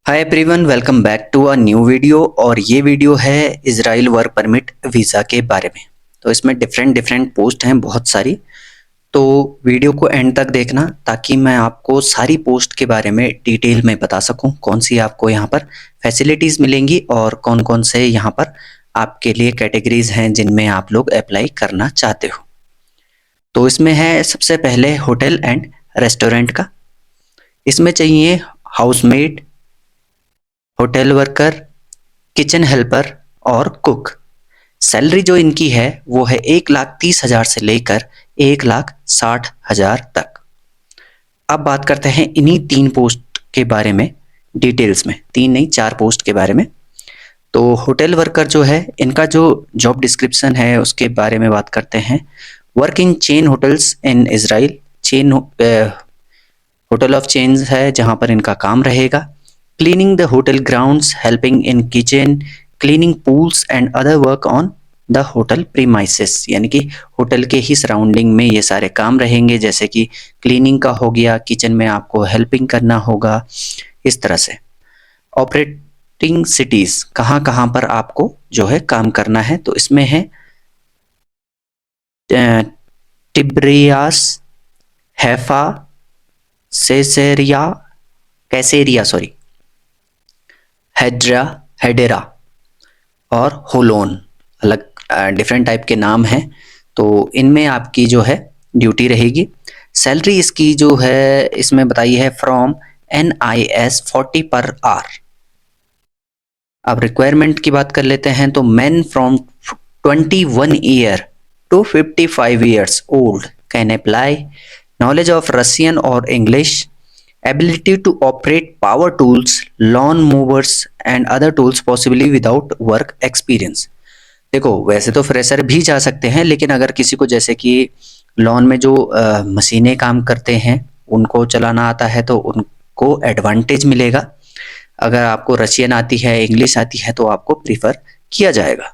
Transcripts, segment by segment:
Hi everyone, welcome back to a new video. और ये video है इजराइल वर्क परमिट वीज़ा के बारे में। तो इसमें डिफरेंट डिफरेंट पोस्ट हैं बहुत सारी। तो वीडियो को एंड तक देखना ताकि मैं आपको सारी पोस्ट के बारे में डिटेल में बता सकूं, कौन सी आपको यहाँ पर फैसिलिटीज़ मिलेंगी और कौन कौन से यहाँ पर आपके लिए कैटेगरीज हैं जिनमें आप लोग अप्लाई करना चाहते हो। तो इसमें है सबसे पहले होटल एंड रेस्टोरेंट का। इसमें चाहिए housemaid, hotel worker, kitchen helper और कुक। सैलरी जो इनकी है वो है 1,30,000 से लेकर 1,60,000 तक। अब बात करते हैं इन्हीं 3 पोस्ट के बारे में डिटेल्स में, 3 नहीं 4 पोस्ट के बारे में। तो होटल वर्कर जो है, इनका जो जॉब डिस्क्रिप्शन है उसके बारे में बात करते हैं। Work in chain hotels in Israel. Chain hotel of chains है जहाँ पर इनका काम रहेगा। Cleaning the hotel grounds, helping in kitchen, cleaning pools and other work on the hotel premises. यानी कि होटल के ही सराउंडिंग में ये सारे काम रहेंगे, जैसे कि क्लीनिंग का हो गया, किचन में आपको हेल्पिंग करना होगा, इस तरह से। ऑपरेटिंग सिटीज़, कहाँ कहाँ पर आपको जो है काम करना है, तो इसमें है टिब्रियास, Haifa, सेसेरिया, Kaseria sorry, Hedra, Hedera और होलोन। अलग डिफरेंट टाइप के नाम हैं। तो इनमें आपकी जो है ड्यूटी रहेगी। सैलरी इसकी जो है इसमें बताई है फ्रॉम NIS 40 पर आवर। अब रिक्वायरमेंट की बात कर लेते हैं तो men from 21 year to 55 years old can apply. Knowledge of Russian और English, ability to operate power tools, lawn movers and other tools possibly without work experience। देखो, वैसे तो फ्रेशर भी जा सकते हैं, लेकिन अगर किसी को जैसे कि लॉन में जो मशीनें काम करते हैं उनको चलाना आता है तो उनको एडवांटेज मिलेगा। अगर आपको रशियन आती है, इंग्लिश आती है तो आपको प्रीफर किया जाएगा।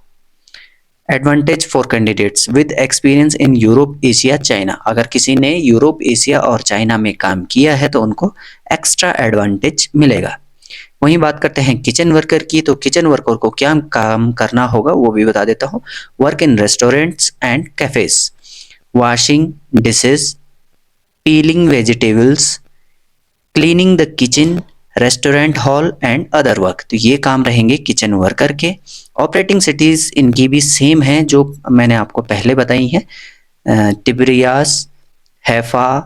Advantage for candidates with experience in Europe, Asia, China. अगर किसी ने यूरोप, एशिया और चाइना में काम किया है तो उनको एक्स्ट्रा एडवांटेज मिलेगा। वहीं बात करते हैं किचन वर्कर की, तो किचन वर्कर को क्या काम करना होगा वो भी बता देता हूँ। Work in restaurants and cafes, washing dishes, piling vegetables, cleaning the kitchen, restaurant hall and other work. तो ये काम रहेंगे किचन वर्कर के। ऑपरेटिंग सिटीज़ इनकी भी सेम है जो मैंने आपको पहले बताई हैं। टिब्रियास, हैफा,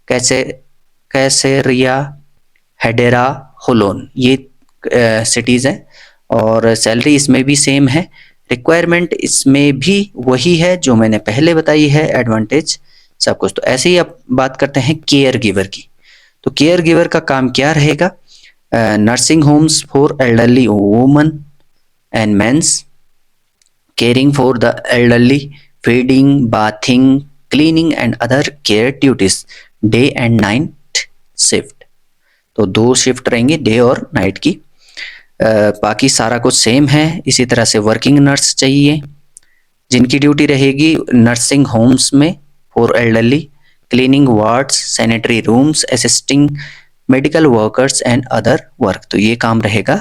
कैसे कैसेरिया, हेडेरा, होलोन, ये सिटीज़ हैं। और सैलरी इसमें भी सेम है। रिक्वायरमेंट इसमें भी वही है जो मैंने पहले बताई है, एडवांटेज सब कुछ। तो ऐसे ही अब बात करते हैं केयर गिवर की। तो केयर गिवर का काम क्या रहेगा? Nursing homes for elderly women and mens, caring for the elderly, feeding, bathing, cleaning and other care duties, day and night shift। तो 2 शिफ्ट रहेंगी, डे और नाइट की। बाकी सारा कुछ सेम है। इसी तरह से वर्किंग नर्स चाहिए जिनकी ड्यूटी रहेगी नर्सिंग होम्स में for elderly, cleaning wards, sanitary rooms, assisting medical workers and other work. तो ये काम रहेगा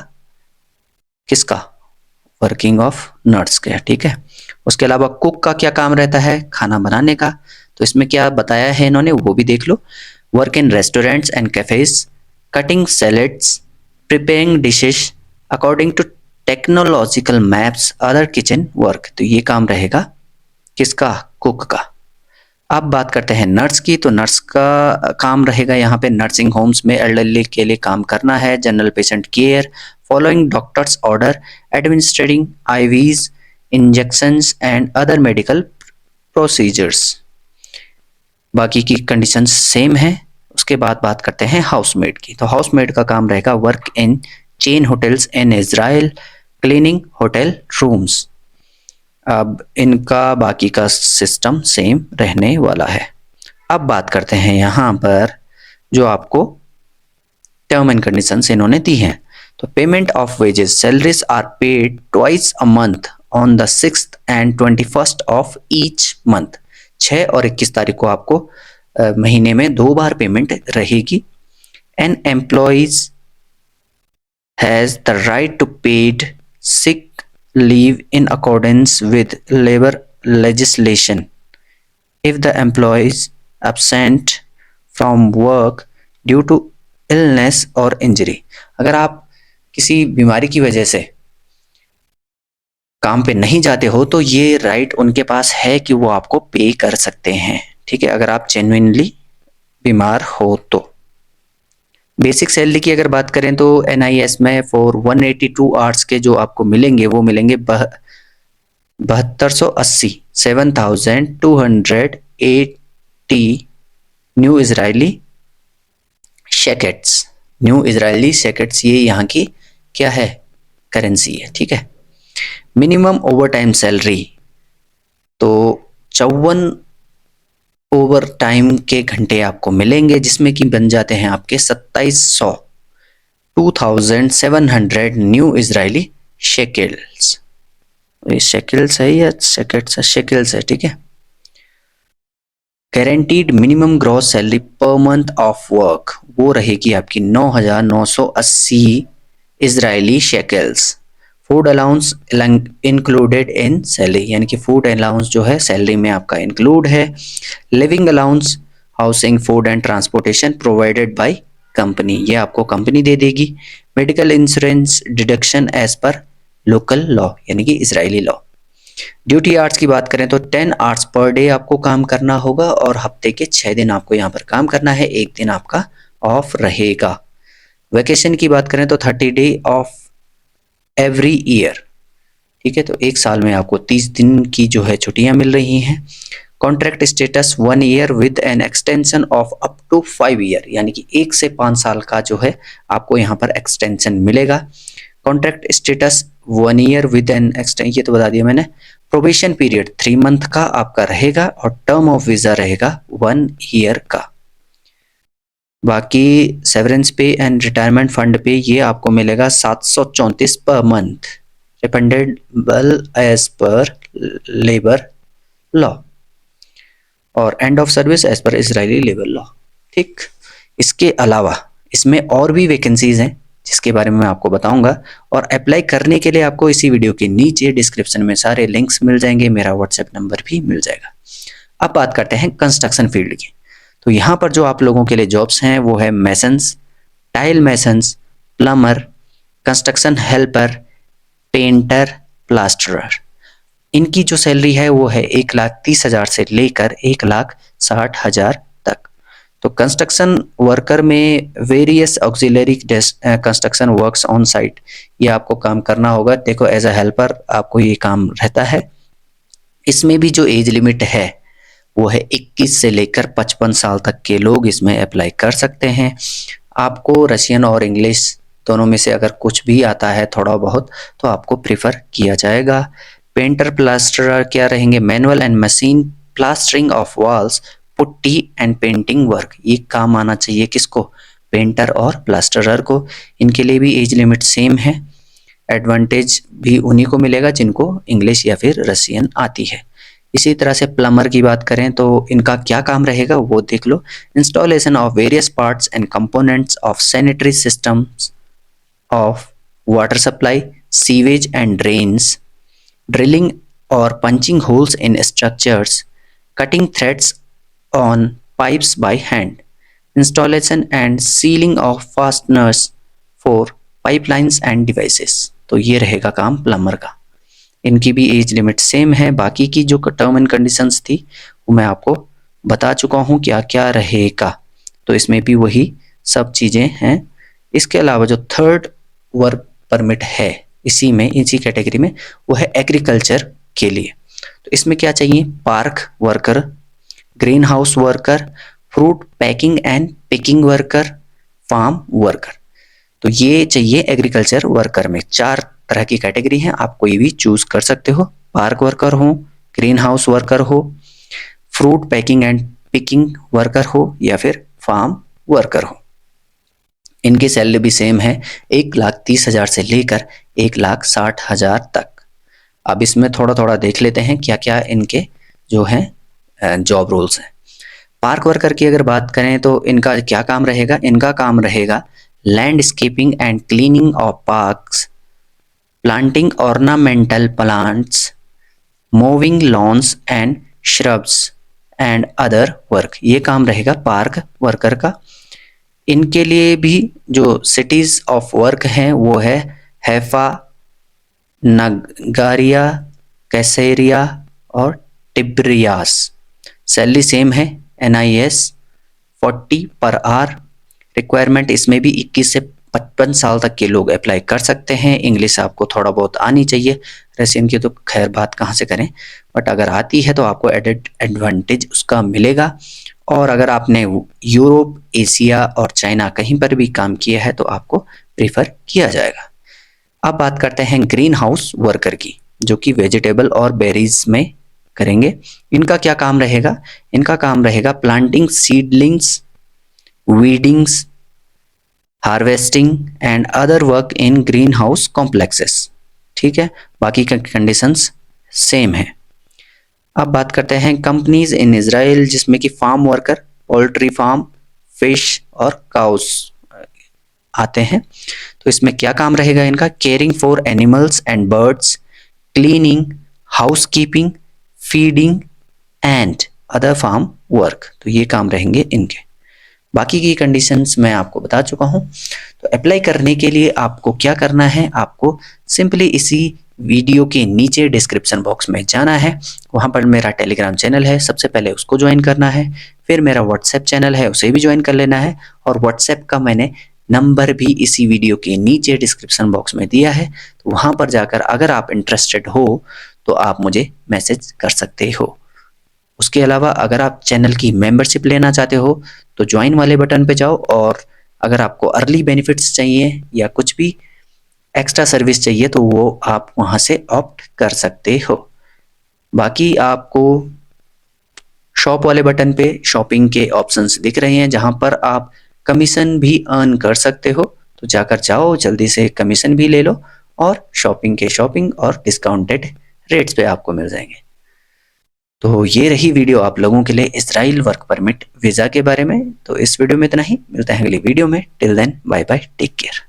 किसका? वर्किंग ऑफ नर्स के, ठीक है। उसके अलावा कुक का क्या काम रहता है? खाना बनाने का। तो इसमें क्या बताया है इन्होंने वो भी देख लो। Work in restaurants and cafes, cutting salads, preparing dishes according to technological maps, other kitchen work. तो ये काम रहेगा किसका? कुक का। अब बात करते हैं नर्स की। तो नर्स का काम रहेगा यहाँ पे नर्सिंग होम्स में एल्डरली के लिए काम करना है। General patient care, following doctors order, administrating IVs, injections and other medical procedures. बाकी की कंडीशंस सेम है। उसके बाद बात करते हैं हाउसमेड की। तो हाउसमेड का काम रहेगा work in chain hotels in Israel, cleaning hotel rooms. अब इनका बाकी का सिस्टम सेम रहने वाला है। अब बात करते हैं यहाँ पर जो आपको टर्म एंड कंडीशंस इन्होंने दी हैं। तो payment of wages, salaries are paid twice a month on the 6th and 21st of each month. 6 और 21 तारीख को आपको महीने में 2 बार पेमेंट रहेगी। An employees has the right to paid sick leave in accordance with labor legislation if the employee is absent from work due to illness or injury। अगर आप किसी बीमारी की वजह से काम पे नहीं जाते हो तो ये राइट उनके पास है कि वो आपको पे कर सकते हैं, ठीक है, अगर आप जेन्युइनली बीमार हो तो। बेसिक सैलरी की अगर बात करें तो NIS में फॉर 182 आवर्स के जो आपको मिलेंगे वो मिलेंगे 7280 7280 न्यू इजरायली शेकेट्स। न्यू इजरायली शेकेट्स ये यहाँ की क्या है, करेंसी है, ठीक है। मिनिमम ओवर टाइम सैलरी तो 54 ओवर टाइम के घंटे आपको मिलेंगे जिसमें कि बन जाते हैं आपके 2700 2700 न्यू इजरायली शेकेल्स। ये शेकेल्स है या शेकेट्स है, शेकेल्स है, ठीक है। Guaranteed minimum gross salary per month of work वो रहेगी आपकी 9980 Israeli shekels. Food allowance included in salary, यानी कि फूड अलाउंस जो है सैलरी में आपका इंक्लूड है। Living allowance, housing, food and transportation provided by company, ये आपको कंपनी दे देगी। Medical insurance deduction as per local law, यानी कि इजरायली लॉ। ड्यूटी आवर्स की बात करें तो 10 आवर्स पर डे आपको काम करना होगा और हफ्ते के 6 दिन आपको यहाँ पर काम करना है, एक दिन आपका ऑफ रहेगा। वैकेशन की बात करें तो 30 डे ऑफ एवरी ईयर, ठीक है, तो एक साल में आपको 30 दिन की जो है छुट्टियां मिल रही हैं। Contract status 1 year with an extension of up to 5 year, यानी कि 1 से 5 साल का जो है आपको यहाँ पर एक्सटेंशन मिलेगा। Contract status 1 year with an extension, ये तो बता दिया मैंने। प्रोबेशन पीरियड 3 मंथ का आपका रहेगा और टर्म ऑफ वीजा रहेगा 1 ईयर का। बाकी सेवरेंस पे एंड रिटायरमेंट फंड पे ये आपको मिलेगा 734 per month, dependable as per labour law, और end of service as per Israeli labour law, ठीक। इसके अलावा इसमें और भी वैकेंसीज हैं जिसके बारे में मैं आपको बताऊंगा, और अप्लाई करने के लिए आपको इसी वीडियो के नीचे डिस्क्रिप्शन में सारे लिंक्स मिल जाएंगे, मेरा व्हाट्सएप नंबर भी मिल जाएगा। अब बात करते हैं कंस्ट्रक्शन फील्ड की। तो यहाँ पर जो आप लोगों के लिए जॉब्स हैं वो है masons, tile masons, plumber, construction helper, painter, plasterer. इनकी जो सैलरी है वो है 1,30,000 से लेकर 1,60,000 तक। तो कंस्ट्रक्शन वर्कर में various auxiliary construction works on site, ये आपको काम करना होगा। देखो एज अ हेल्पर आपको ये काम रहता है। इसमें भी जो एज लिमिट है वो है 21 से लेकर 55 साल तक के लोग इसमें अप्लाई कर सकते हैं। आपको रशियन और इंग्लिश दोनों में से अगर कुछ भी आता है थोड़ा बहुत तो आपको प्रीफर किया जाएगा। पेंटर प्लास्टरर क्या रहेंगे, manual and machine plastering of walls, putty and painting work. ये काम आना चाहिए किसको, पेंटर और प्लास्टरर को। इनके लिए भी एज लिमिट सेम है। एडवांटेज भी उन्हीं को मिलेगा जिनको इंग्लिश या फिर रशियन आती है। इसी तरह से प्लम्बर की बात करें तो इनका क्या काम रहेगा वो देख लो। Installation of various parts and components of sanitary systems of water supply, sewage and drains, drilling और punching holes in structures, cutting threads on pipes by hand, installation and sealing of fasteners for pipelines and devices. तो ये रहेगा काम plumber का। इनकी भी age limit same है। बाकी की जो टर्म एंड कंडीशंस थी वो मैं आपको बता चुका हूँ क्या क्या रहेगा, तो इसमें भी वही सब चीज़ें हैं। इसके अलावा जो थर्ड वर्क परमिट है इसी में, इसी कैटेगरी में, वो है एग्रीकल्चर के लिए। तो इसमें क्या चाहिए, park worker, green house worker, fruit packing and picking worker, farm worker. तो ये चाहिए एग्रीकल्चर वर्कर में। 4 तरह की कैटेगरी हैं, आप कोई भी चूज कर सकते हो। पार्क वर्कर हो, ग्रीन हाउस वर्कर हो, fruit packing and picking worker हो या फिर फार्म वर्कर हो। इनकी सैलरी भी सेम है, 1,30,000 से लेकर 1,60,000 तक। अब इसमें थोड़ा थोड़ा देख लेते हैं क्या क्या इनके जो हैं जॉब रोल्स हैं। पार्क वर्कर की अगर बात करें तो इनका क्या काम रहेगा, इनका काम रहेगा landscaping and cleaning of parks, planting ornamental plants, mowing loans and shrubs and other work. ये काम रहेगा पार्क वर्कर का। इनके लिए भी जो सिटीज ऑफ वर्क हैं वो है हैफा, नगारिया, कैसेरिया और टिब्रियास। सैलरी सेम है, NIS 40 पर आवर। रिक्वायरमेंट इसमें भी 21 से 55 साल तक के लोग अप्लाई कर सकते हैं। इंग्लिश आपको थोड़ा बहुत आनी चाहिए, रशियन की तो खैर बात कहाँ से करें, बट अगर आती है तो आपको एडेड एडवांटेज उसका मिलेगा। और अगर आपने यूरोप, एशिया और चाइना कहीं पर भी काम किया है तो आपको प्रीफर किया जाएगा। अब बात करते हैं ग्रीन हाउस वर्कर की, जो कि वेजिटेबल और बेरीज में करेंगे। इनका क्या काम रहेगा? इनका काम रहेगा planting seedlings, weedings, harvesting and other work in greenhouse complexes. ठीक है, बाकी का कंडीशंस सेम है। अब बात करते हैं कंपनीज इन इजराइल, जिसमें कि farm worker, poultry farm, fish और काउस आते हैं। तो इसमें क्या काम रहेगा इनका? Caring for animals and birds, cleaning, housekeeping, feeding and other farm work. तो ये काम रहेंगे इनके। बाकी की कंडीशंस मैं आपको बता चुका हूं। तो अप्लाई करने के लिए आपको क्या करना है? आपको सिंपली इसी वीडियो के नीचे डिस्क्रिप्शन बॉक्स में जाना है, वहां पर मेरा टेलीग्राम चैनल है, सबसे पहले उसको ज्वाइन करना है। फिर मेरा व्हाट्सएप चैनल है, उसे भी ज्वाइन कर लेना है। और व्हाट्सएप का मैंने नंबर भी इसी वीडियो के नीचे डिस्क्रिप्शन बॉक्स में दिया है, तो वहां पर जाकर अगर आप इंटरेस्टेड हो तो आप मुझे मैसेज कर सकते हो। उसके अलावा अगर आप चैनल की मेंबरशिप लेना चाहते हो तो ज्वाइन वाले बटन पे जाओ, और अगर आपको अर्ली बेनिफिट्स चाहिए या कुछ भी एक्स्ट्रा सर्विस चाहिए तो वो आप वहां से ऑप्ट कर सकते हो। बाकी आपको शॉप वाले बटन पे शॉपिंग के ऑप्शंस दिख रहे हैं, जहां पर आप कमीशन भी अर्न कर सकते हो। तो जाकर जाओ, जल्दी से कमीशन भी ले लो और शॉपिंग और डिस्काउंटेड रेट्स पे आपको मिल जाएंगे। तो ये रही वीडियो आप लोगों के लिए इजराइल वर्क परमिट वीज़ा के बारे में। तो इस वीडियो में इतना ही, मिलते हैं अगली वीडियो में। Till then bye bye, take care.